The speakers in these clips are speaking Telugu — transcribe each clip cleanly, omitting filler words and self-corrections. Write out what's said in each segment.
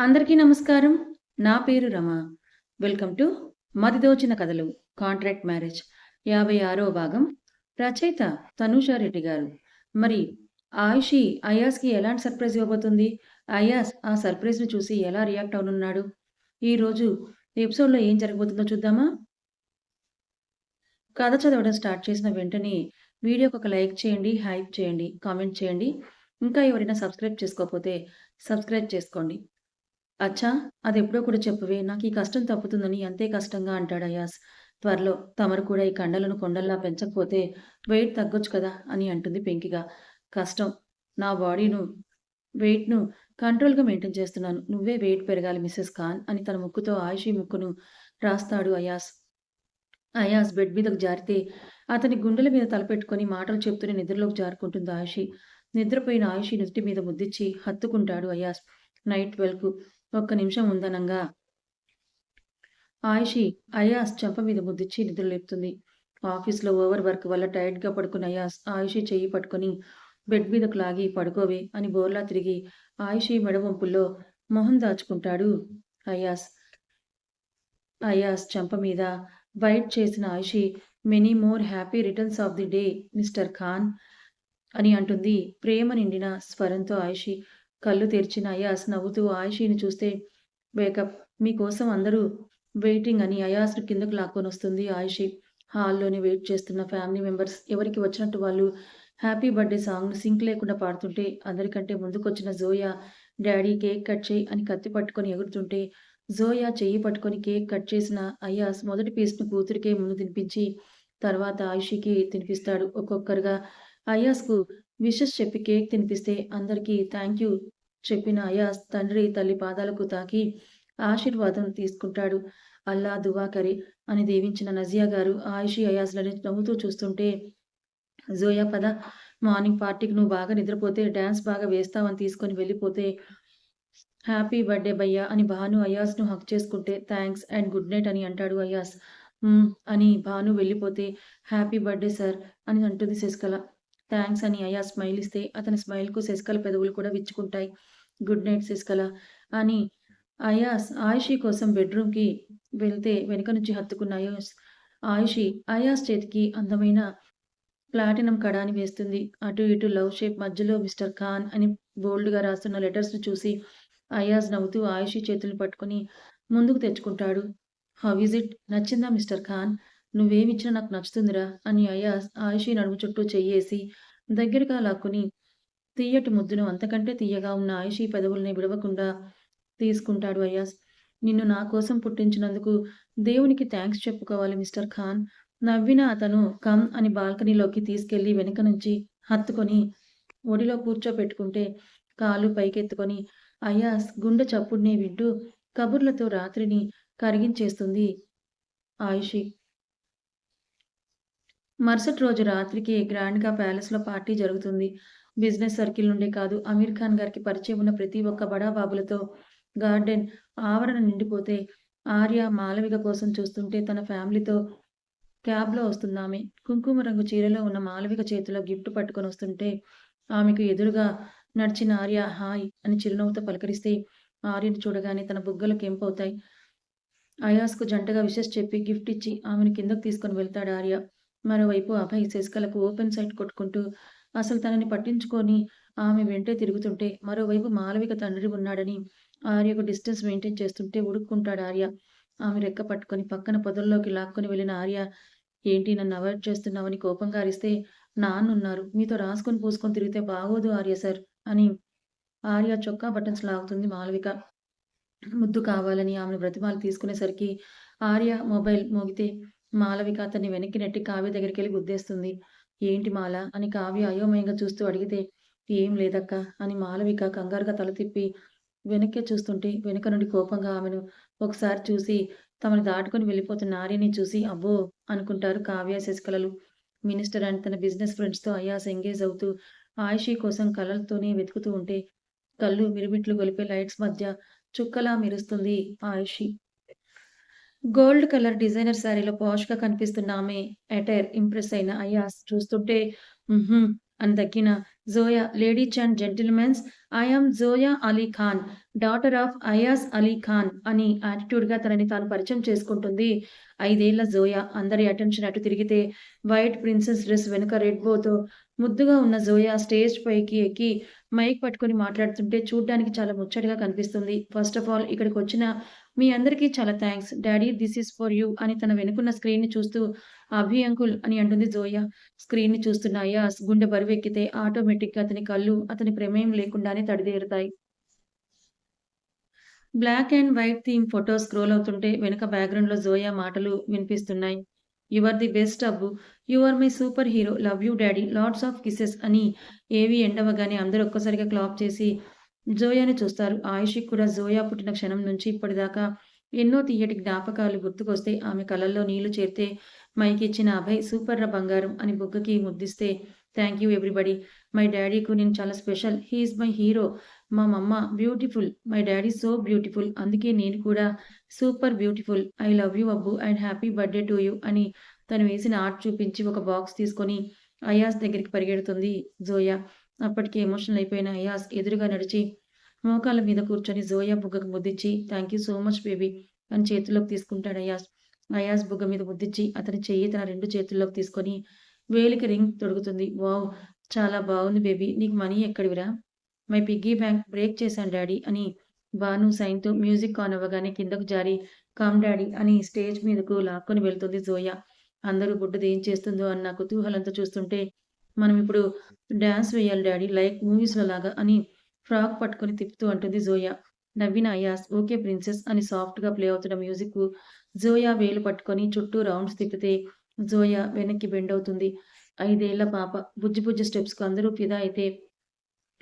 అందరికీ నమస్కారం. నా పేరు రమ. వెల్కమ్ టు 'మదిదోచిన కథలు' కాంట్రాక్ట్ మ్యారేజ్ 56వ భాగం. రచయిత తనూషా రెడ్డి గారు. మరి ఆయుషి అయాస్‌కి ఎలాంటి సర్ప్రైజ్ ఇవ్వబోతుంది? అయాస్ ఆ సర్ప్రైజ్‌ని చూసి ఎలా రియాక్ట్ అవ్వనున్నాడు? ఈరోజు ఎపిసోడ్‌లో ఏం జరగబోతుందో చూద్దామా? కథ చదవడం స్టార్ట్ చేసిన వెంటనే వీడియోకి ఒక లైక్ చేయండి, హైప్ చేయండి, కామెంట్ చేయండి. ఇంకా ఎవరైనా సబ్స్క్రైబ్ చేసుకోకపోతే సబ్స్క్రైబ్ చేసుకోండి. అచ్చా! అదెప్పుడో కూడా చెప్పవే! నాకీ కష్టం తప్పుతుందని అంతే కష్టంగా అంటాడు అయాస్. త్వరలో తమరు కూడా ఈ కండలను కొండల్లా పెంచకపోతే వెయిట్ తగ్గొచ్చు కదా! అని అంటుంది పెంకిగా. కష్టం. నా బాడీను వెయిట్‌ను కంట్రోల్‌గా మెయింటైన్ చేస్తున్నాను. నువ్వే వెయిట్ పెరగాలి మిసెస్ ఖాన్ అని తన ముక్కుతో ఆయిషీ ముక్కును రాస్తాడు అయాస్. అయాస్ బెడ్ మీదకు జారితే అతని గుండెల మీద తలపెట్టుకొని మాటలు చెప్తూనే నిద్రలోకి జారుకుంటుంది ఆయుషి. నిద్రపోయిన ఆయుషి నుదిటి మీద ముద్దిచ్చి హత్తుకుంటాడు అయాస్. నైట్ 12కు ఒక్క నిమిషం ఉందనంగా ఆయుషి అయాస్ చెంప మీద ముద్దిచ్చి నిద్రలేపుతుంది. ఆఫీస్‌లో ఓవర్ వర్క్ వల్ల టైర్డ్‌గా పడుకున్న అయాస్ ఆయుషి చెయ్యి పట్టుకొని బెడ్ మీదకు లాగి పడుకోవే అని బోర్లా తిరిగి ఆయుషి మెడ వంపుల్లో మొహం దాచుకుంటాడు అయాస్. అయాస్ చెంప మీద బైట్ చేసిన Ayishi many more happy returns of the day mister Khan అని అంటుంది ప్రేమ నిండిన స్వరంతో ఆయిషి. కళ్ళు తెరిచిన అయాస్ నవ్వుతూ ఆయిషిని చూస్తే వేకప్ మీకోసం అందరూ వెయిటింగ్ అని అయాస్‌ను కిందకు లాక్కొనొస్తుంది ఆయిషి. హాల్‌లోనే వెయిట్ చేస్తున్న ఫ్యామిలీ మెంబర్స్ ఎవరికి వచ్చినట్టు వాళ్ళు హ్యాపీ బర్త్‌డే సాంగ్‌ను సింక్ లేకుండా పాడుతుంటే అందరికంటే ముందుకొచ్చిన జోయా డాడీ కేక్ కట్ చెయ్ అని కత్తి పట్టుకొని ఎగురుతుంటే జోయా చెయ్యి పట్టుకొని కేక్ కట్ చేసిన అయాస్ మొదటి పీస్‌ను కూతురికే ముందు తినిపించి తర్వాత ఆయిషికి తినిపిస్తాడు. ఒక్కొక్కరుగా అయాస్‌కు విషెస్ చెప్పి కేక్ తినిపిస్తే అందరికీ థాంక్ యూ చెప్పిన అయాస్ తండ్రి, తల్లి పాదాలకు తాకి ఆశీర్వాదం తీసుకుంటాడు. అల్లా దువా కరే అని దీవించిన నజియా గారు ఆయిషి, అయాస్‌లని నవ్వుతూ చూస్తుంటే జోయా పద మార్నింగ్ పార్టీకి నువ్వు బాగా నిద్రపోతే డాన్స్ బాగా వేస్తావని తీసుకొని వెళ్ళిపోతే హ్యాపీ బర్త్‌డే భయ్యా అని భాను అయాస్‌ను హగ్ చేసుకుంటే థాంక్స్ అండ్ గుడ్ నైట్ అని అంటాడు అయాస్. అని భాను వెళ్ళిపోతే హ్యాపీ బర్త్‌డే సార్ అని అంటుంది శశికళ. థాంక్స్ అని అయాస్ స్మైల్ ఇస్తే అతని స్మైల్‌కు శశికళ పెదవులు కూడా విచ్చుకుంటాయి. గుడ్ నైట్ శశికళ అని అయాస్ ఆయిషి కోసం బెడ్‌రూమ్‌కి వెళ్తే వెనక నుంచి హత్తుకున్న ఆయిషి అయాస్ చేతికి అందమైన ప్లాటినం కడాని వేస్తుంది. అటు ఇటు లవ్ షేప్ మధ్యలో మిస్టర్ ఖాన్ అని బోల్డ్‌గా రాస్తున్న లెటర్స్‌ని చూసి అయాజ్ నవ్వుతూ ఆయిషి చేతుల్ని పట్టుకొని ముందుకు తెచ్చుకుంటాడు. How is it? నచ్చిందా మిస్టర్ ఖాన్? నువ్వేమిచ్చినా నాకు నచ్చుతుందిరా అని అయాజ్ ఆయిషి నడుము చుట్టూ చెయ్యేసి దగ్గరగా లాక్కుని తియ్యటి ముద్దును అంతకంటే తియ్యగా ఉన్న ఆయిషి పెదవుల్ని విడవకుండా తీసుకుంటాడు అయాజ్. నిన్ను నా కోసం పుట్టించినందుకు దేవునికి థాంక్స్ చెప్పుకోవాలి మిస్టర్ ఖాన్. నవ్విన అతను కమ్ అని బాల్కనీలోకి తీసుకెళ్లి వెనక నుంచి హత్తుకొని ఒడిలో కూర్చోపెట్టుకుంటే కాళ్ళు పైకెత్తుకొని అయాస్ గుండె చప్పుడుని వింటూ కబుర్లతో రాత్రిని కరిగించేస్తుంది ఆయిషి. మరుసటి రోజు రాత్రికి గ్రాండ్‌గా ప్యాలెస్‌లో పార్టీ జరుగుతుంది. బిజినెస్ సర్కిల్ నుండే కాదు అమీర్ ఖాన్ గారికి పరిచయం ఉన్న ప్రతి ఒక్క బడా బాబులతో గార్డెన్ ఆవరణ నిండిపోతే ఆర్య మాలవిక కోసం చూస్తుంటే తన ఫ్యామిలీతో క్యాబ్‌లో వస్తుందామె. కుంకుమ రంగు చీరలో ఉన్న మాలవిక చేతిలో గిఫ్ట్ పట్టుకొనొస్తుంటే ఆమెకు ఎదురుగా నడిచిన ఆర్య హాయ్ అని చిరునవ్వుతో పలకరిస్తే ఆర్యను చూడగానే తన బుగ్గలు కెంపవుతాయి. అయాస్‌కు జంటగా విషెస్ చెప్పి గిఫ్ట్ ఇచ్చి ఆమెను కిందకు తీసుకొని వెళ్తాడు ఆర్య. మరోవైపు అభయ్ శశికళకు ఓపెన్ సైట్ కొట్టుకుంటూ అసలు తనని పట్టించుకోని ఆమె వెంటే తిరుగుతుంటే మరోవైపు మాలవిక తండ్రి ఉన్నాడని ఆర్యకు డిస్టెన్స్ మెయింటైన్ చేస్తుంటే ఉడుక్కుంటాడు ఆర్య. ఆమె రెక్క పట్టుకొని పక్కన పొదల్లోకి లాక్కొని వెళ్ళిన ఆర్య ఏంటి నన్ను అవాయిడ్ చేస్తున్నావని కోపంగా అరిస్తే నాన్నున్నారు. మీతో రాసుకొని పూసుకొని తిరిగితే బాగోదు ఆర్య సార్ అని ఆర్య చొక్కా బటన్స్ లాగుతుంది మాలవిక. ముద్దు కావాలని ఆమెను బ్రతిమాలి తీసుకునేసరికి ఆర్య మొబైల్ మోగితే మాలవిక అతన్ని వెనక్కి నెట్టి కావ్య దగ్గరికెళ్ళి గుద్దేస్తుంది. ఏంటి మాల అని కావ్య అయోమయంగా చూస్తూ అడిగితే ఏం లేదక్కా అని మాలవిక కంగారుగా తల తిప్పి వెనక్కే చూస్తుంటే వెనుక నుండి కోపంగా ఆమెను ఒకసారి చూసి తమని దాటుకొని వెళ్ళిపోతున్న ఆర్యని చూసి అబ్బో! అనుకుంటారు కావ్య, శశికళలు. మినిస్టర్ అండ్ తన బిజినెస్ ఫ్రెండ్స్‌తో అయాస్ ఎంగేజ్ అవుతూ ఆయిషీ కోసం కలలతోనే వెతుకుతూ ఉంటే కళ్ళు మిరుమిట్లు గొలిపే లైట్స్ మధ్య చుక్కలా మెరుస్తుంది ఆయిషి. గోల్డ్ కలర్ డిజైనర్ శారీలో పాష్‌గా కనిపిస్తున్న ఆమె అటైర్ ఇంప్రెస్ అయిన అయాస్ చూస్తుంటే హుహు. అని దగ్గిన Zoya, ladies and gentlemens, I am Zoya Ali Khan, daughter of Ayaz Ali Khan అని యాటిట్యూడ్‌గా తనని తాను పరిచయం చేసుకుంటుంది. 5 ఏళ్ల జోయా. అందరి అటెన్షన్ అటు తిరిగితే వైట్ ప్రిన్సెస్ డ్రెస్ వెనుక రెడ్ బోతో ముద్దుగా ఉన్న జోయా స్టేజ్ పైకి ఎక్కి మైక్ పట్టుకొని మాట్లాడుతుంటే చూడ్డానికి చాలా ముచ్చటగా కనిపిస్తుంది. ఫస్ట్ ఆఫ్ ఆల్ ఇక్కడికొచ్చిన మీ అందరికీ చాలా thanks. Daddy this is for you అని తన వెనుకున్న స్క్రీన్‌ని చూస్తూ అభి అంకుల్ అని అంటుంది జోయా. స్క్రీన్‌ని చూస్తున్న అయాస్ గుండె బరువెక్కితే ఆటోమేటిక్‌గా అతని కళ్ళు అతని ప్రమేయం లేకుండానే తడిదేరుతాయి. Black and white theme photo scroll అవుతుంటే వెనక బ్యాక్‌గ్రౌండ్‌లో జోయా మాటలు వినిపిస్తున్నాయి. యూ ఆర్ ది బెస్ట్ అబ్బు. You are my super hero. Love you daddy. Lots of kisses అని ఏవి ఎండవగానే అందరూ ఒక్కసారిగా క్లాప్ చేసి జోయాని చూస్తారు. ఆయుషికి కూడా జోయా పుట్టిన క్షణం నుంచి ఇప్పటిదాకా ఎన్నో తియ్యటి జ్ఞాపకాలు గుర్తుకొస్తే ఆమె కళ్ళల్లో నీళ్లు చేరితే మైకిచ్చిన అభయ్ సూపర్‌రా బంగారం అని బుగ్గకి ముద్దిస్తే థాంక్ యూ ఎవ్రీబడీ. మై డాడీకు నేను చాలా special. He is my hero. మా మమ్మ beautiful. My daddy so beautiful. అందుకే నేను కూడా super beautiful. I love you Abbu and happy birthday to you అని తను వేసిన ఆర్ట్ చూపించి ఒక బాక్స్ తీసుకొని అయాస్ దగ్గరికి పరిగెడుతుంది జోయా. అప్పటికే ఎమోషనల్ అయిపోయిన అయాస్ ఎదురుగా నడిచి మోకాళ్ళ మీద కూర్చొని జోయా బుగ్గకు ముద్దిచ్చి thank you so much baby అని చేతుల్లోకి తీసుకుంటాడు అయాస్. అయాస్ బుగ్గ మీద ముద్దిచ్చి అతని చెయ్యి తన 2 చేతుల్లోకి తీసుకొని వేలికి రింగ్ తొడుగుతుంది. వావ్! చాలా బావుంది బేబీ. నీకు మనీ ఎక్కడివిరా? మై పిగ్గీ బ్యాంక్ బ్రేక్ చేశాను డాడీ అని భాను సైన్‌తో మ్యూజిక్ ఆన్ అవ్వగానే కిందకు జారి కమ్ డాడీ అని స్టేజ్ మీదకు లాక్కొని వెళ్తుంది జోయా. అందరూ బుడ్డది ఏం చేస్తుందో అన్న కుతూహలంతో చూస్తుంటే మనం ఇప్పుడు డాన్స్ వేయాలి డాడీ లైక్ మూవీస్‌లో లాగా అని ఫ్రాక్ పట్టుకొని తిప్పుతూ అంటుంది జోయా. నవ్విన అయాస్ ఓకే ప్రిన్సెస్ అని సాఫ్ట్‌గా ప్లే అవుతున్న మ్యూజిక్‌కు జోయా వేలు పట్టుకొని చుట్టూ రౌండ్స్ తిప్పితే జోయా వెనక్కి బెండ్ అవుతుంది. 5 ఏళ్ల పాప బుజ్జి బుజ్జి స్టెప్స్‌కు అందరూ ఫిదా అయితే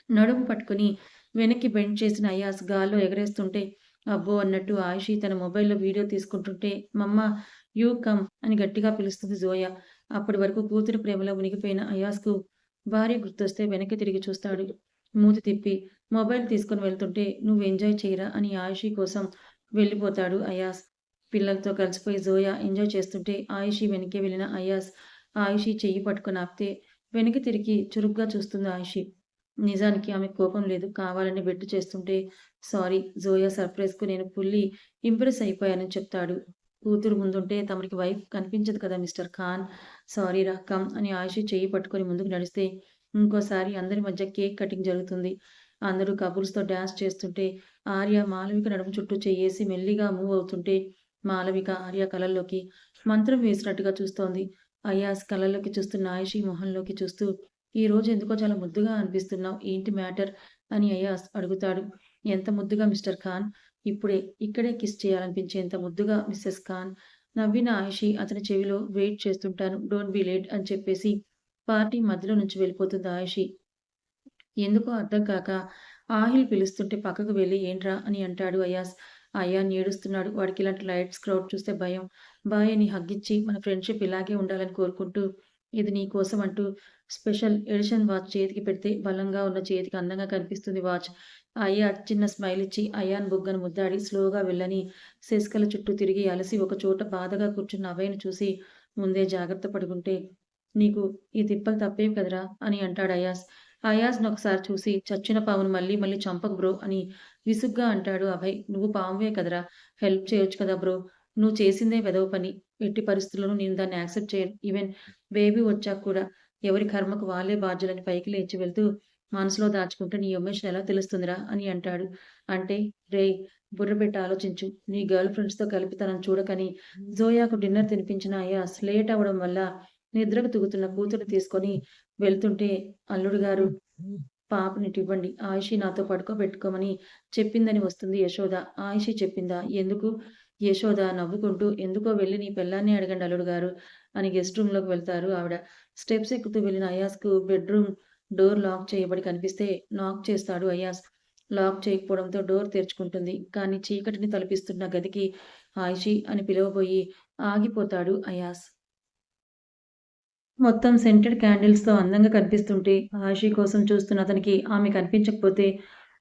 నడుము పట్టుకొని వెనక్కి బెండ్ చేసిన అయాస్ గాల్లో ఎగరేస్తుంటే అబ్బో అన్నట్టు ఆయుషి తన మొబైల్‌లో వీడియో తీసుకుంటుంటే మమ్మా యూ కమ్ అని గట్టిగా పిలుస్తుంది జోయా. అప్పటి వరకు కూతురి ప్రేమలో మునిగిపోయిన అయాస్‌కు భార్య గుర్తొస్తే వెనక్కి తిరిగి చూస్తాడు. మూతి తిప్పి మొబైల్ తీసుకొని వెళ్తుంటే నువ్వు ఎంజాయ్ చెయ్యిరా అని ఆయుషి కోసం వెళ్ళిపోతాడు అయాస్. పిల్లలతో కలిసిపోయి జోయా ఎంజాయ్ చేస్తుంటే ఆయుషి వెనకే వెళ్ళిన అయాస్ ఆయుషి చెయ్యి పట్టుకొని ఆపితే వెనక్కి తిరిగి చురుగ్గా చూస్తుంది ఆయుషి. నిజానికి ఆమెకు కోపం లేదు. కావాలని బెట్టు చేస్తుంటే సారీ జోయా సర్ప్రైజ్‌కు నేను ఫుల్లీ ఇంప్రెస్ అయిపోయానని చెప్తాడు. కూతురు ముందుంటే తమరికి వైఫ్ కనిపించదు కదా మిస్టర్ ఖాన్. సారీరా కమ్ అని ఆయుషి చెయ్యి పట్టుకొని ముందుకు నడిస్తే ఇంకోసారి అందరి మధ్య కేక్ కటింగ్ జరుగుతుంది. అందరూ కపుల్స్‌తో డాన్స్ చేస్తుంటే ఆర్య మాళవిక నడుము చుట్టూ చెయ్యేసి మెల్లిగా మూవ్ అవుతుంటే మాళవిక ఆర్య కళ్ళల్లోకి మంత్రం వేసినట్టుగా చూస్తోంది. అయాస్ కళ్ళల్లోకి చూస్తున్న ఆయుషి మొహంలోకి చూస్తూ ఈరోజు ఎందుకో చాలా ముద్దుగా అనిపిస్తున్నావు. ఏంటి మ్యాటర్? అని అయాస్ అడుగుతాడు. ఎంత ముద్దుగా మిస్టర్ ఖాన్? ఇప్పుడే, ఇక్కడే కిస్ చేయాలనిపించేంత ముద్దుగా మిసెస్ ఖాన్. నవ్విన ఆయుషి అతని చెవిలో వెయిట్ చేస్తుంటాను. డోంట్ బీ లేట్ అని చెప్పేసి పార్టీ మధ్యలో నుంచి వెళ్ళిపోతుంది ఆయుషి. ఎందుకో అర్థం కాక ఆహిల్ పిలుస్తుంటే పక్కకు వెళ్ళి ఏంట్రా అని అంటాడు అయాస్. అయాన్ ఏడుస్తున్నాడు. వాడికి ఇలాంటి లైట్స్ క్రౌడ్ చూస్తే భయం. బాయ్ అని హగ్గిచ్చి మన ఫ్రెండ్‌షిప్ ఇలాగే ఉండాలని కోరుకుంటూ ఇది నీ కోసం అంటూ స్పెషల్ ఎడిషన్ వాచ్ చేతికి పెడితే బలంగా ఉన్న చేతికి అందంగా కనిపిస్తుంది వాచ్. అయ్య చిన్న స్మైల్ ఇచ్చి అయాన్ బుగ్గను ముద్దాడి స్లోగా వెళ్ళని శశికళ చుట్టూ తిరిగి అలసి ఒకచోట బాధగా కూర్చున్న అభయ్‌ని చూసి ముందే జాగ్రత్త పడుకుంటే నీకు ఈ తిప్పలు తప్పేవి కదరా అని అంటాడు అయాస్. అయాజ్‌నొకసారి చూసి చచ్చిన పామును మళ్ళీ మళ్ళీ చంపకు బ్రో అని విసుగ్గా అంటాడు అభయ్. నువ్వు పామువే కదరా! హెల్ప్ చేయొచ్చు కదా బ్రో! నువ్వు చేసిందే వెధవ పని. ఎట్టి పరిస్థితుల్లోనూ నేను దాన్ని యాక్సెప్ట్ చేయను. ఈవెన్ బేబీ వచ్చాక కూడా ఎవరి కర్మకు వాళ్ళే బాధ్యులని పైకి లేచి వెళ్తూ మనసులో దాచుకుంటే నీ ఎమోషన్ ఎలా తెలుస్తుందిరా అని అంటాడు. అంటే రేయ్ బుర్ర పెట్టి ఆలోచించు. నీ గర్ల్ ఫ్రెండ్స్‌తో కలిపి తనని చూడకని జోయాకు డిన్నర్ తినిపించిన అయాస్ లేట్ అవ్వడం వల్ల నిద్రకు తూగుతున్న కూతుర్ని తీసుకొని వెళ్తుంటే అల్లుడు గారు పాపనిటివ్వండి. ఆయిషి నాతో పడుకోబెట్టుకోమని చెప్పిందని వస్తుంది యశోద. ఆయిషి చెప్పిందా? ఎందుకు? యశోద నవ్వుకుంటూ ఎందుకో వెళ్లి నీ పెళ్ళాన్నే అడగండి అల్లుడు గారు అని గెస్ట్ రూమ్‌లోకి వెళ్తారు ఆవిడ. స్టెప్స్ ఎక్కుతూ వెళ్ళిన అయాస్‌కు బెడ్‌రూమ్ డోర్ లాక్ చేయబడి కనిపిస్తే నాక్ చేస్తాడు అయాస్. లాక్ చేయకపోవడంతో డోర్ తెరుచుకుంటుంది. కానీ చీకటిని తలపిస్తున్న గదికి ఆయిషి అని పిలవబోయి ఆగిపోతాడు అయాస్. మొత్తం సెంటెడ్ క్యాండిల్స్‌తో అందంగా కనిపిస్తుంటే, ఆషి కోసం చూస్తున్న అతనికి ఆమె కనిపించకపోతే,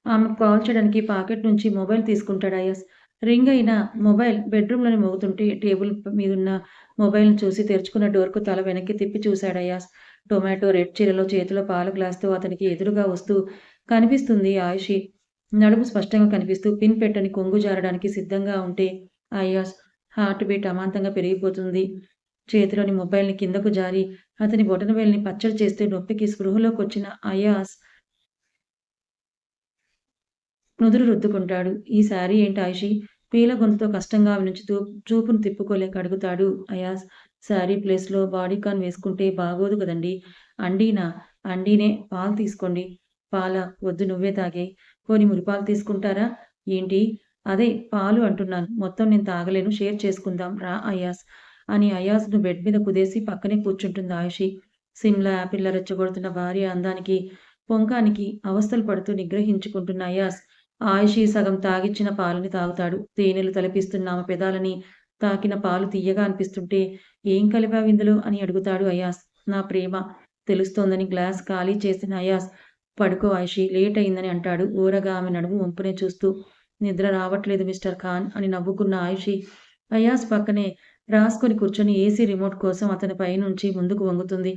ఆమెకు కాల్ చేయడానికి పాకెట్ నుంచి మొబైల్ తీసుకుంటాడు అయాస్. రింగ్ అయిన మొబైల్ బెడ్‌రూమ్‌లోనే మోగుతుంటే, టేబుల్ మీదున్న మొబైల్‌ని చూసి తెరుచుకున్న డోర్‌కు తల వెనక్కి తిప్పి చూశాడు అయాస్. టొమాటో రెడ్ చీరలో చేతిలో పాల గ్లాస్తో అతనికి ఎదురుగా వస్తూ కనిపిస్తుంది ఆయుషి. నడుము స్పష్టంగా కనిపిస్తూ పిన్ పెట్టని కొంగు జారడానికి సిద్ధంగా ఉంటే అయాస్ హార్ట్ బీట్ అమాంతంగా పెరిగిపోతుంది. చేతిలోని మొబైల్ని కిందకు జారి అతని బొటనవేలిని పచ్చడి చేస్తే నొప్పికి స్పృహలోకొచ్చిన అయాస్ నుదురు రుద్దుకుంటాడు. ఈ శారీ ఏంటి ఆయిషీ? పీల గొంతుతో కష్టంగా ఆమె నుంచి చూపును తిప్పుకోలేక అడుగుతాడు అయాస్. శారీ ప్లేస్‌లో బాడీకాన్ వేసుకుంటే బాగోదు గదండీ! అండీనా? అండీనే. పాలు తీసుకోండి. పాలా? వద్దు నువ్వే తాగేయ్. పోనీ మురిపాలు తీసుకుంటారా? ఏంటి? అదే పాలు అంటున్నాను. మొత్తం నేను తాగలేను. షేర్ చేసుకుందాం రా అయాస్ అని అయాస్‌ను బెడ్ మీద కుదేసి పక్కనే కూర్చుంటుంది ఆయిషీ. సిమ్లా యాపిల్లా రెచ్చగొడుతున్న భార్య అందానికి, పొంకానికి అవస్థలు పడుతూ నిగ్రహించుకుంటున్న అయాస్ ఆయిషీ సగం తాగిచ్చిన పాలని తాగుతాడు. తేనెలు తలపిస్తున్న ఆమె పెదాలని తాకిన పాలు తియ్యగా అనిపిస్తుంటే, "ఏం కలిపావిందులో" అని అడుగుతాడు అయాస్. "నా ప్రేమ" తెలుస్తోందని గ్లాస్ ఖాళీ చేసిన అయాస్, "పడుకో ఆయిషీ, లేట్ అయిందని" అంటాడు ఊరగా ఆమె నడుము వంపునే చూస్తూ. "నిద్ర రావట్లేదు మిస్టర్ ఖాన్" అని నవ్వుకున్న ఆయిషీ, అయాస్ పక్కనే రాసుకొని కూర్చొని ఏసీ రిమోట్ కోసం అతని పైనుంచి ముందుకు వంగుతుంది.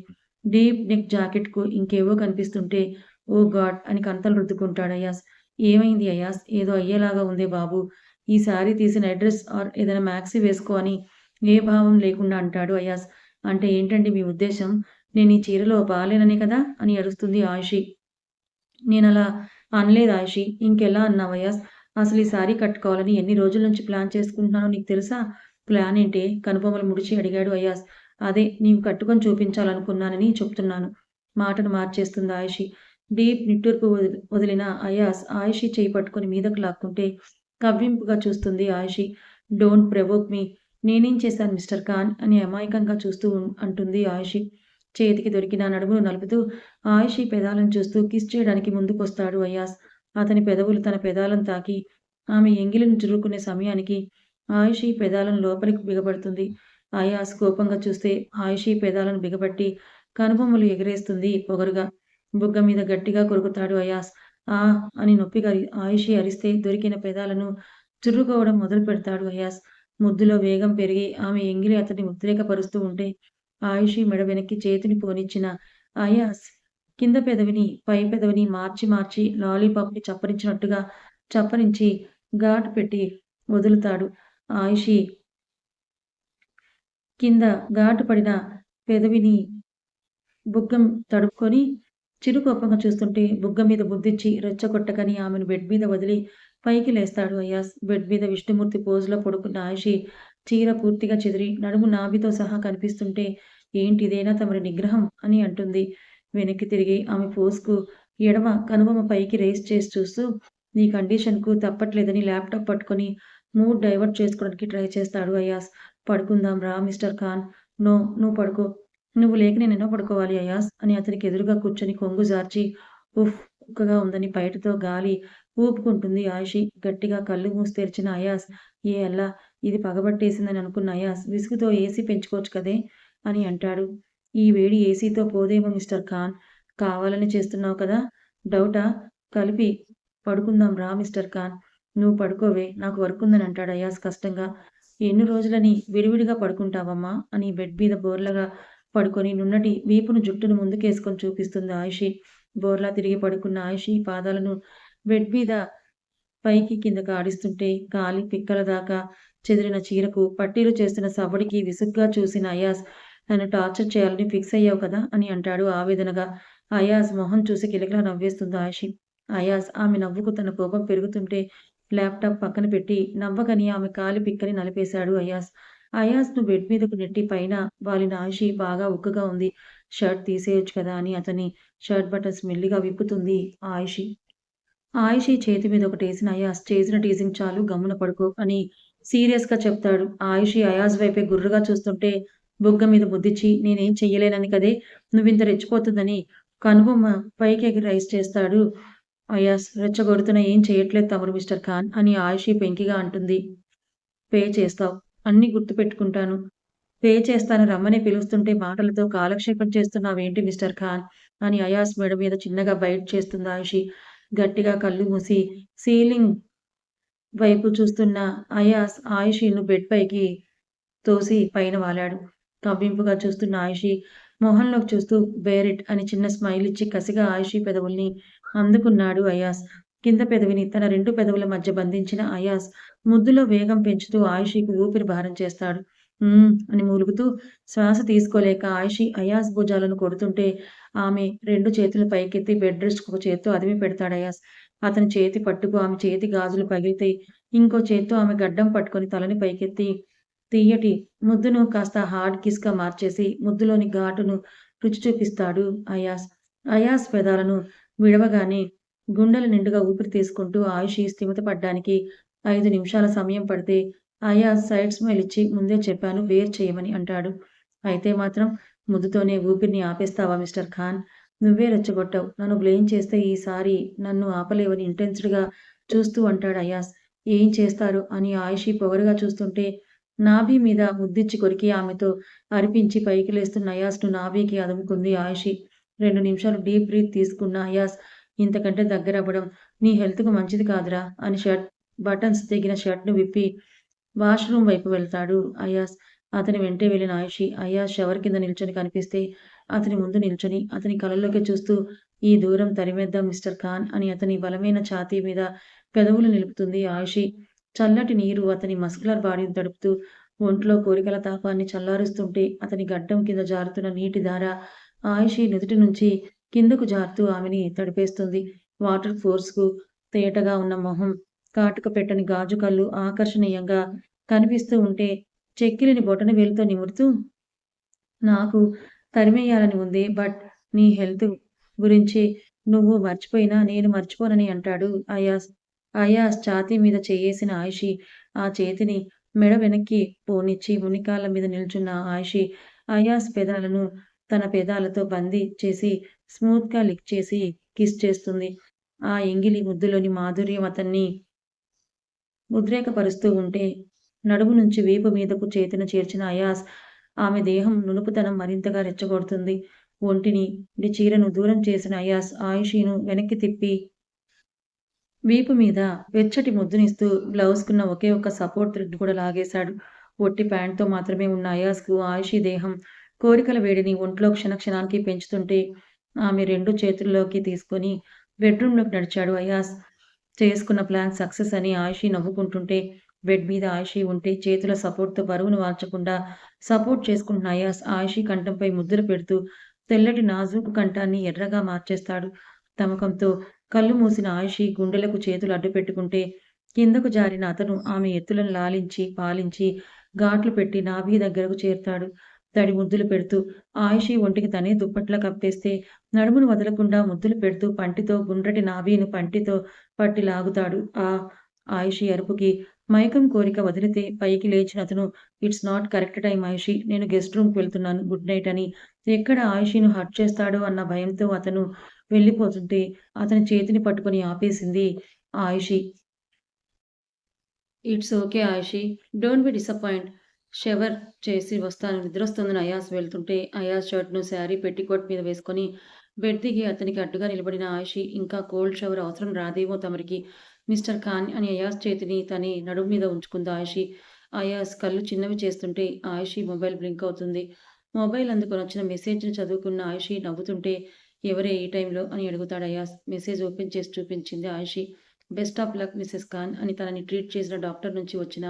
డీప్ నెక్ జాకెట్‌కు ఇంకేవో కనిపిస్తుంటే, "ఓ గాడ్" అని కంతలు రుద్దుకుంటాడు అయాస్. "ఏమైంది అయాస్? ఏదో అయ్యేలాగా ఉందే బాబూ! ఈ శారీ తీసి నైట్ డ్రెస్ ఆర్ ఏదైనా మ్యాక్సీ వేసుకో" అని ఏ భావం లేకుండా అంటాడు అయాస్. "అంటే ఏంటండి మీ ఉద్దేశ్యం? నేను ఈ చీరలో బాలేననే కదా" అని అరుస్తుంది ఆయిషీ. "నేనలా అనలేదు ఆయిషీ. ఇంకెలా అన్నావు అయాస్? అసలు ఈ శారీ కట్టుకోవాలని ఎన్ని రోజుల నుంచి ప్లాన్ చేసుకుంటున్నానో నీకు తెలుసా?" "ప్లానేంటే?" కనుబొమలు ముడిచి అడిగాడు అయాస్. "అదే నీవు కట్టుకొని చూపించాలనుకున్నానని చెప్తున్నాను" మాటను మార్చేస్తుంది ఆయిషీ. డీప్ నిట్టూర్పు వదిలిన అయాస్ ఆయిషీ చెయ్యి పట్టుకొని మీదకు లాక్కుంటే కవ్వింపుగా చూస్తుంది ఆయిషీ. "డోంట్ ప్రవోక్ మీ" "నేనేం చేశాను మిస్టర్ ఖాన్" అని అమాయకంగా చూస్తూ అంటుంది ఆయిషీ. చేతికి దొరికిన నడుమును నలుపుతూ ఆయిషీ పెదాలను చూస్తూ కిస్ చేయడానికి ముందుకొస్తాడు అయాస్. అతని పెదవులు తన పెదాలను తాకి ఆమె ఎంగిలిని చురుక్కునే సమయానికి ఆయిషీ పెదాలను లోపలికి బిగబడుతుంది. అయాస్ కోపంగా చూస్తే ఆయిషీ పెదాలను బిగబట్టి కనుబొమ్మలు ఎగరేస్తుంది పొగరుగా. బుగ్గ మీద గట్టిగా కొరుకుతాడు అయాస్. ఆ అని నొప్పిగా ఆయిషీ అరిస్తే దొరికిన పెదాలను చుర్రుకోవడం మొదలుపెడతాడు అయాస్. ముద్దులో వేగం పెరిగి ఆమె ఎంగిలి అతన్ని ఉద్రేకపరుస్తూ ఉంటే ఆయిషీ మెడ వెనక్కి చేతిని పోనిచ్చిన అయాస్ కింద పెదవిని, పై పెదవిని మార్చి మార్చి లాలీపాప్‌ని చప్పరించినట్టుగా చప్పరించి ఘాటు పెట్టి వదులుతాడు. ఆయిషీ కింద ఘాటు పడిన పెదవిని బుగ్గం తడుపుకొని చిరుకోపంగా చూస్తుంటే బుగ్గ మీద బుద్ధిచ్చి రెచ్చగొట్టకని ఆమెను బెడ్ మీద వదిలి పైకి లేస్తాడు అయాస్. బెడ్ మీద విష్ణుమూర్తి పోజులో పడుకున్న ఆయిషీ చీర పూర్తిగా చెదిరి నడుము నాభితో సహా కనిపిస్తుంటే ఏంటిదేనా తమరి నిగ్రహం అని అంటుంది. వెనక్కి తిరిగి ఆమె పోజ్‌కు ఎడమ కనుబొమ్మ పైకి రైజ్ చేసి చూస్తూ నీ కండిషన్‌కు తప్పట్లేదని ల్యాప్‌టాప్ పట్టుకొని మూడ్ డైవర్ట్ చేసుకోవడానికి ట్రై చేస్తాడు అయాస్. పడుకుందాం రా మిస్టర్ ఖాన్. నో నువ్వు పడుకో. నువ్వు లేక నేనెలా పడుకోవాలి అయాస్ అని అతనికి ఎదురుగా కూర్చొని కొంగు జార్చి ఉఫ్ కుక్కగా ఉందని పైటతో గాలి ఊపుకుంటుంది ఆయిషీ. గట్టిగా కళ్ళు మూసి తెరిచిన అయాస్ ఏ అల్లా ఇది పగబట్టేసిందని అనుకున్న అయాస్ విసుగుతో ఏసీ పెంచుకోవచ్చు కదే అని అంటాడు. ఈ వేడి ఏసీతో పోదేమో మిస్టర్ ఖాన్. కావాలని చేస్తున్నావు కదా! డౌటా? కలిపి పడుకుందాం రా మిస్టర్ ఖాన్. నువ్వు పడుకోవే నాకు వర్కుందని అంటాడు అయాస్ కష్టంగా. ఎన్ని రోజులని విడివిడిగా పడుకుంటావమ్మా అని బెడ్ మీద బోర్లగా పడుకొని నున్నటి వీపును జుట్టును ముందుకేసుకొని చూపిస్తుంది ఆయిషీ. బోర్లా తిరిగి పడుకున్న ఆయిషీ పాదాలను బెడ్ మీద పైకి కిందకి ఆడిస్తుంటే కాలి పిక్కల దాకా చెదిరిన చీరకు పట్టీలు చేస్తున్న సవ్వడికి విసుగ్గా చూసిన అయాస్ నన్ను టార్చర్ చేయాలని ఫిక్స్ అయ్యావు కదా అని అంటాడు ఆవేదనగా. అయాస్ మొహం చూసి కిలకిలా నవ్వేస్తుంది ఆయిషీ. అయాస్ ఆమె నవ్వుకు తన కోపం పెరుగుతుంటే ల్యాప్‌టాప్ పక్కన పెట్టి నవ్వకని ఆమె కాలి పిక్కని నలిపేశాడు అయాస్. అయాస్‌ను బెడ్ మీదకు నెట్టి పైన వాలిన ఆయిషీ బాగా ఉక్కగా ఉంది. షర్ట్ తీసేయొచ్చు కదా అని అతని షర్ట్ బటన్స్ మెల్లిగా విప్పుతుంది ఆయిషీ. ఆయిషీ చేతి మీద ఒకటేసిన అయాస్ చేసిన టీజింగ్ చాలు గమ్మున పడుకో అని సీరియస్‌గా చెప్తాడు. ఆయిషీ అయాస్ వైపే గుర్రుగా చూస్తుంటే బుగ్గ మీద ముద్దిచ్చి నేనేం చెయ్యలేనని కదే నువ్వింత రెచ్చిపోతుందని కనుబొమ్మ పైకి రైజ్ చేస్తాడు అయాస్. రెచ్చగొడుతున్నా ఏం చెయ్యట్లేదు తమరు మిస్టర్ ఖాన్ అని ఆయిషీ పెంకిగా అంటుంది. పే చేస్తావు. అన్నీ గుర్తుపెట్టుకుంటాను. పే చేస్తాను రమ్మని పిలుస్తుంటే మాటలతో కాలక్షేపం చేస్తున్నావేంటి మిస్టర్ ఖాన్ అని అయాస్ మెడ మీద చిన్నగా బైట్ చేస్తుంది ఆయిషీ. గట్టిగా కళ్ళు మూసి సీలింగ్ వైపు చూస్తున్న అయాస్ ఆయిషీను బెడ్ పైకి తోసి పైన వాలాడు. కవ్వింపుగా చూస్తున్న ఆయిషీ మొహంలోకి చూస్తూ బేర్ ఇట్ అని చిన్న స్మైల్ ఇచ్చి కసిగా ఆయుషి పెదవుల్ని అందుకున్నాడు అయాస్. కింద పెదవిని తన 2 పెదవుల మధ్య బంధించిన అయాస్ ముద్దులో వేగం పెంచుతూ ఆయుషికి ఊపిరి భారం చేస్తాడు. అని మూలుగుతూ శ్వాస తీసుకోలేక ఆయుషి అయాస్ భుజాలను కొడుతుంటే ఆమె 2 చేతులు పైకెత్తి బెడ్ రెస్ట్‌కి ఒక చేత్తో అదిమి పెడతాడు అయాస్. అతని చేతి పట్టుకు ఆమె చేతి గాజులు పగిలితే ఇంకో చేత్తో ఆమె గడ్డం పట్టుకొని తలని పైకెత్తి తియ్యటి ముద్దును కాస్త హార్డ్ కిస్‌గా మార్చేసి ముద్దులోని ఘాటును రుచి చూపిస్తాడు అయాస్. అయాస్ పెదాలను విడవగానే గుండెల నిండుగా ఊపిరి తీసుకుంటూ ఆయుషి స్థిమిత పడ్డానికి 5 నిమిషాల సమయం పడితే అయాజ్ సైడ్ స్మైల్ ఇచ్చి ముందే చెప్పాను బేర్ చేయమని అంటాడు. అయితే మాత్రం ముద్దుతోనే ఊపిరిని ఆపేస్తావా మిస్టర్ ఖాన్? నువ్వే రెచ్చగొట్టావు. నన్ను బ్లేమ్ చేస్తే ఈసారి నన్ను ఆపలేవని ఇంటెన్స్డ్‌గా చూస్తూ అంటాడు అయాజ్. ఏం చేస్తారు అని ఆయుషి పొగరుగా చూస్తుంటే నాభి మీద ముద్దిచ్చి కొరికి ఆమెతో అరిపించి పైకి లేస్తున్న అయాజ్‌ను నాభికి అదుముకుంది ఆయుషి. 2 నిమిషాలు డీప్ బ్రీత్ తీసుకున్న అయాజ్ ఇంతకంటే దగ్గరవ్వడం నీ హెల్త్‌కు మంచిది కాదురా అని బటన్స్ తెగిన షర్ట్‌ను విప్పి వాష్‌రూమ్ వైపు వెళ్తాడు అయాజ్. అతని వెంటే వెళ్ళిన ఆయుషి అయాజ్ షవర్ కింద నిల్చొని కనిపిస్తే అతని ముందు నిల్చొని అతని కళ్ళల్లోకి చూస్తూ ఈ దూరం తరిమేద్దాం మిస్టర్ ఖాన్ అని అతని బలమైన ఛాతీ మీద పెదవులు నిలుపుతుంది ఆయుషి. చల్లటి నీరు అతని మస్కులర్ బాడీని తడుపుతూ ఒంట్లో కోరికల తాపాన్ని చల్లారుస్తుంటే అతని గడ్డం కింద జారుతున్న నీటి ధార ఆయుషి నుదుటి నుంచి కిందకు జారుతూ ఆమెని తడిపేస్తుంది. వాటర్ ఫోర్స్‌కు తేటగా ఉన్న మొహం, కాటుక పెట్టని గాజు కళ్ళు ఆకర్షణీయంగా కనిపిస్తూ ఉంటే చెక్కిలిని బొటనవేలుతో నిమురుతూ నాకు తరిమెయ్యాలని ఉంది. బట్ నీ హెల్త్ గురించి నువ్వు మర్చిపోయినా నేను మర్చిపోనని అంటాడు అయాజ్. అయాజ్ ఛాతీ మీద చెయ్యేసిన ఆయుషి ఆ చేతిని మెడ వెనక్కి పోనిచ్చి మునికాళ్ళ మీద నిల్చున్న ఆయుషి అయాజ్ పెదాలను తన పెదాలతో బందీ చేసి స్మూత్‌గా లిక్ చేసి కిస్ చేస్తుంది. ఆ ఎంగిలి ముద్దులోని మాధుర్యం అతన్ని ఉద్రేకపరుస్తూ ఉంటే నడుము నుంచి వీపు మీదకు చేతిని చేర్చిన అయాస్ ఆమె దేహం నునుపుతనం మరింతగా రెచ్చగొడుతుంది. ఒంటిని చీరను దూరం చేసిన అయాస్ ఆయుషీను వెనక్కి తిప్పి వీపు మీద వెచ్చటి ముద్దునిస్తూ బ్లౌజ్‌కున్న ఒకే ఒక్క సపోర్ట్ థ్రెడ్ కూడా లాగేశాడు. ఒట్టి ప్యాంట్‌తో మాత్రమే ఉన్న అయాస్‌కు ఆయుషి దేహం కోరికల వేడిని ఒంట్లో క్షణక్షణానికి పెంచుతుంటే ఆమె 2 చేతుల్లోకి తీసుకొని బెడ్‌రూమ్‌లోకి నడిచాడు అయాస్. చేసుకున్న ప్లాన్ సక్సెస్ అని ఆయుషి నవ్వుకుంటుంటే బెడ్ మీద ఆయుషి ఉంటే చేతుల సపోర్ట్‌తో బరువును వాల్చకుండా సపోర్ట్ చేసుకుంటున్న అయాస్ ఆయుషి కంఠంపై ముద్దులు పెడుతూ తెల్లటి నాజూకు కంఠాన్ని ఎర్రగా మార్చేస్తాడు. తమకంతో కళ్ళు మూసిన ఆయుషి గుండెలకు చేతులు అడ్డుపెట్టుకుంటే కిందకు జారిన అతను ఆమె ఎత్తులను లాలించి, పాలించి, ఘాట్లు పెట్టి నాభి దగ్గరకు చేరతాడు. తడి ముద్దులు పెడుతూ ఆయుషి ఒంటికి తనే దుప్పట్లా కప్పేస్తే నడుమును వదలకుండా ముద్దులు పెడుతూ పంటితో గుండ్రటి నాభిను పంటితో పట్టి లాగుతాడు. ఆయుషి అరుపుకి మైకం కోరిక వదిలితే పైకి లేచిన అతను it's not correct time Ayushi. నేను గెస్ట్ రూమ్‌కి వెళ్తున్నాను. గుడ్ నైట్ అని ఎక్కడ ఆయుషిను హర్ట్ చేస్తాడో అన్న భయంతో అతను వెళ్ళిపోతుంటే అతని చేతిని పట్టుకొని ఆపేసింది Ayushi. It's okay Ayushi. Don't be disappoint. Shower చేసి వస్తాను. నిద్రొస్తుందని అయాస్ వెళ్తుంటే అయాస్ షర్ట్‌ను శారీ పెట్టికోట్ మీద వేసుకొని బెడ్ దిగి అతనికి అడ్డుగా నిలబడిన ఆయుషి ఇంకా కోల్డ్ షవర్ అవసరం రాదేమో తమరికి మిస్టర్ ఖాన్ అని అయాస్ చేతిని తనే నడుము మీద ఉంచుకుంది ఆయుషి. అయాస్ కళ్ళు చిన్నవి చేస్తుంటే ఆయుషి మొబైల్ బ్లింక్ అవుతుంది. మొబైల్ అందుకొనొచ్చిన మెసేజ్‌ని చదువుకున్న ఆయుషి నవ్వుతుంటే ఎవరే ఈ టైంలో అని అడుగుతాడు అయాస్. మెసేజ్ ఓపెన్ చేసి చూపించింది Ayushi. Best of luck Mrs Khan అని తనని ట్రీట్ చేసిన డాక్టర్ నుంచి వచ్చిన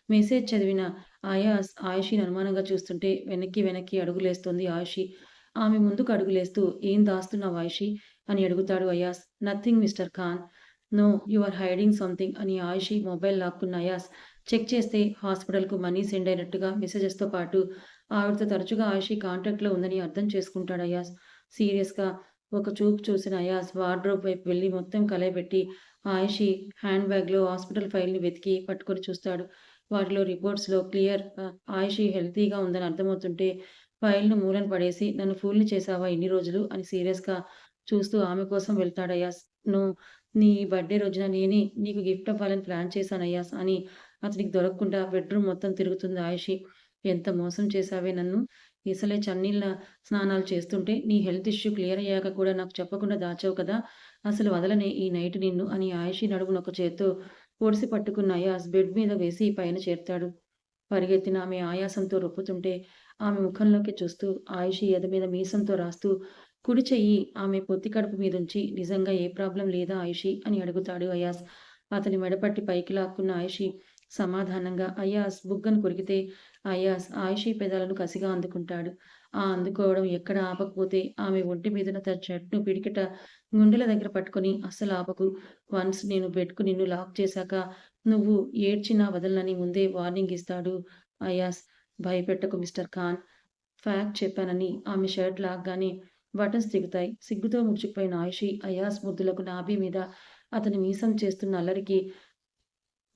మెసేజ్ చదివిన అయాస్ ఆయుషిని అనుమానంగా చూస్తుంటే వెనక్కి వెనక్కి అడుగులేస్తోంది ఆయుషి. ఆమె ముందుకు అడుగులేస్తూ ఏం దాస్తున్నావు ఆయుషి అని అడుగుతాడు Ayaz. Nothing mister Khan. No you are hiding something అని ఆయుషి మొబైల్ లాక్కున్న అయాస్ చెక్ చేస్తే హాస్పిటల్‌కు మనీ సెండ్ అయినట్టుగా మెసేజెస్‌తో పాటు ఆవిడతో తరచుగా ఆయుషి కాంటాక్ట్‌లో ఉందని అర్థం చేసుకుంటాడు అయాస్. సీరియస్‌గా ఒక చూపు చూసిన అయాస్ వార్డ్‌రోబ్ వైపు వెళ్లి మొత్తం కలయబెట్టి ఆయుషి హ్యాండ్ బ్యాగ్‌లో హాస్పిటల్ ఫైల్‌ని వెతికి పట్టుకొని చూస్తాడు. వాటిలో రిపోర్ట్స్‌లో ఆయుషి హెల్తీగా ఉందని అర్థమవుతుంటే ఫైల్‌ను మూలన పడేసి నన్ను ఫూల్‌ని చేశావా ఇన్ని రోజులు అని సీరియస్‌గా చూస్తూ ఆమె కోసం వెళ్తాడు అయాస్. నీ బర్త్‌డే రోజున నేనే నీకు గిఫ్ట్ ఇవ్వాలని ప్లాన్ చేశాను అయాస్ అని అతనికి దొరకకుండా బెడ్‌రూమ్ మొత్తం తిరుగుతుంది ఆయుషి. ఎంత మోసం చేశావే నన్ను. ఇసలే చన్నీళ్ళ స్నానాలు చేస్తుంటే నీ హెల్త్ ఇష్యూ క్లియర్ అయ్యాక కూడా నాకు చెప్పకుండా దాచావు కదా! అసలు వదలనే ఈ నైట్ నిన్ను అని ఆయుషి నడుమును ఒక చేత్తో పొడిసి పట్టుకున్న అయాస్ బెడ్ మీద వేసి పైన చేరతాడు. పరిగెత్తిన ఆమె ఆయాసంతో రొప్పుతుంటే ఆమె ముఖంలోకి చూస్తూ ఆయుషి ఎద మీద మీసంతో రాస్తూ కుడి చెయ్యి ఆమె పొత్తి కడుపు మీదుంచి నిజంగా ఏ ప్రాబ్లం లేదా ఆయుషి అని అడుగుతాడు అయాస్. అతని మెడపట్టి పైకి లాక్కున్న ఆయుషి సమాధానంగా అయాస్ బుగ్గను కొరికితే అయాస్ ఆయుషి పెదాలను కసిగా అందుకుంటాడు. ఆ అందుకోవడం ఎక్కడ ఆపకపోతే ఆమె ఒంటి మీదున్న తన షర్ట్‌ను పిడికిట గుండెల దగ్గర పట్టుకొని అస్సలు ఆపకు. వన్స్ నేను బెడ్‌కు నిన్ను లాక్ చేశాక నువ్వు ఏడ్చినా వదలనని ముందే వార్నింగ్ ఇస్తాడు అయాస్. భయపెట్టకు మిస్టర్ ఖాన్. ఫ్యాక్ట్ చెప్పానని ఆమె షర్ట్ లాగ్గానే బటన్స్ దిగుతాయి. సిగ్గుతో ముడుచుకుపోయిన ఆయుషి అయాస్ ముద్దులకు నాభి మీద అతని మీసం చేస్తున్న అల్లరికి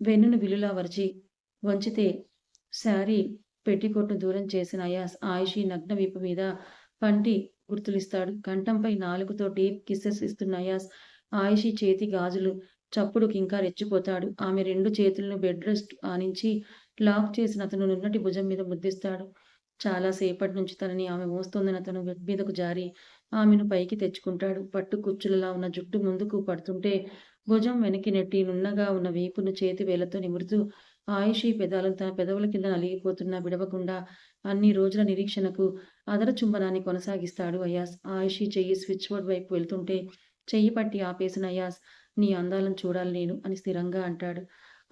వెన్నును విల్లులా వరిచి వంచితే శారీ పెట్టికోట్‌ను దూరం చేసిన అయాస్ ఆయుషి నగ్న వీపు మీద పంటి గుర్తులిస్తాడు. కంఠంపై నాలుకతో డీప్ కిసెస్ ఇస్తున్న అయాస్ ఆయుషి చేతి గాజులు చప్పుడుకింకా రెచ్చిపోతాడు. ఆమె 2 చేతులను బెడ్ రెస్ట్ ఆనించి లాక్ చేసిన అతను నున్నటి భుజం మీద ముద్దిస్తాడు. చాలా సేపటి నుంచి తనని ఆమె మోస్తోందని అతను బెడ్ మీదకు జారి ఆమెను పైకి తెచ్చుకుంటాడు. పట్టు కుచ్చులలా ఉన్న జుట్టు ముందుకు పడుతుంటే భుజం వెనక్కి నెట్టి నున్నగా ఉన్న వీపును చేతి వేళ్లతో నిమురుతూ ఆయుషి పెదాలను తన పెదవుల కింద నలిగిపోతున్నా విడవకుండా అన్ని రోజుల నిరీక్షణకు అదర చుంబనాన్ని కొనసాగిస్తాడు అయాస్. ఆయుషి చెయ్యి స్విచ్ బోర్డ్ వైపు వెళ్తుంటే చెయ్యి పట్టి ఆపేసిన అయాస్ నీ అందాలను చూడాలి నేను అని స్థిరంగా అంటాడు.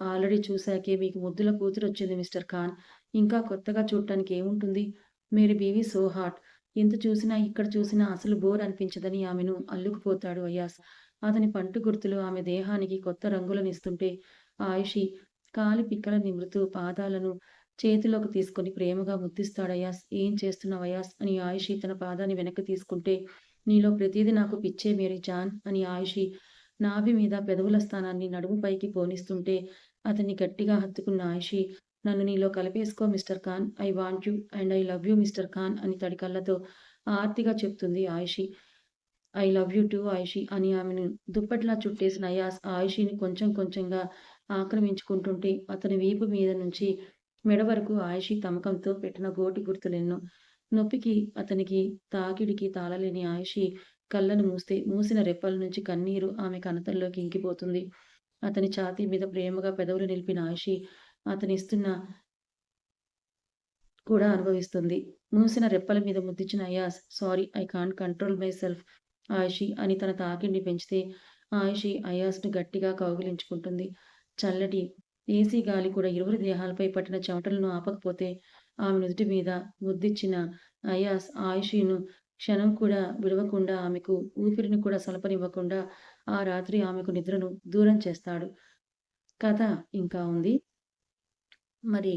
ఆల్రెడీ చూశాకే మీకు ముద్దుల కూతురొచ్చింది మిస్టర్ ఖాన్. ఇంకా కొత్తగా చూడటానికి ఏముంటుంది? మేరీ బీవీ సో హాట్. ఎంత చూసినా ఇక్కడ చూసినా అసలు బోర్ అనిపించదని ఆమెను అల్లుకుపోతాడు అయాస్. అతని పంటు గుర్తులు ఆమె దేహానికి కొత్త రంగులనిస్తుంటే ఆయుషి కాలి పిక్కలను నిమురుతూ పాదాలను చేతిలోకి తీసుకొని ప్రేమగా ముద్దిస్తాడు అయాస్. ఏం చేస్తున్నావు అయాస్ అని ఆయుషి తన పాదాన్ని వెనక్కి తీసుకుంటే నీలో ప్రతిదీ నాకు పిచ్చే మేరీ జాన్ అని ఆయుషి నాభి మీద పెదవుల స్థానాన్ని నడుము పైకి పోనిస్తుంటే అతన్ని గట్టిగా హత్తుకున్న ఆయుషి నన్ను నీలో కలిపేసుకో mister Khan. I want you and I love you mister Khan అని తడి కళ్ళతో ఆర్తిగా చెప్తుంది Ayushi. I love you too Ayushi అని ఆమెను దుప్పట్లా చుట్టేసిన అయాస్ ఆయుషిని కొంచెం కొంచెంగా ఆక్రమించుకుంటుంటే అతని వీపు మీద నుంచి మెడ వరకు ఆయుషి తమకంతో పెట్టిన గోటి గుర్తులెన్నో. నొప్పికి అతనికి తాకిడికి తాళలేని ఆయుషి కళ్ళను మూస్తే మూసిన రెప్పల నుంచి కన్నీరు ఆమె కణతల్లోకి ఇంకిపోతుంది. అతని ఛాతీ మీద ప్రేమగా పెదవులు నిలిపిన ఆయుషి అతనిస్తున్న కూడా అనుభవిస్తుంది. మూసిన రెప్పల మీద ముద్దిచ్చిన Ayaz sorry I can't control myself Ayushi అని తన తాకిడిని పెంచితే ఆయుషి అయాస్‌ను గట్టిగా కౌగిలించుకుంటుంది. చల్లటి ఏసీ గాలి కూడా ఇరువురి దేహాలపై పట్టిన చెమటలను ఆపకపోతే ఆమె నుదుటి మీద ముద్దిచ్చిన అయాస్ ఆయుషిను క్షణం కూడా విడవకుండా ఆమెకు ఊపిరిని కూడా సలపనివ్వకుండా ఆ రాత్రి ఆమెకు నిద్రను దూరం చేస్తాడు. కథ ఇంకా ఉంది. మరి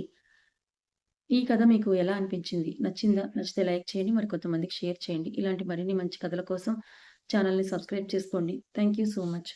ఈ కథ మీకు ఎలా అనిపించింది? నచ్చిందా? నచ్చితే లైక్ చేయండి. మరి కొంతమందికి షేర్ చేయండి. ఇలాంటి మరిన్ని మంచి కథల కోసం ఛానల్‌ని సబ్స్క్రైబ్ చేసుకోండి. Thank you so much.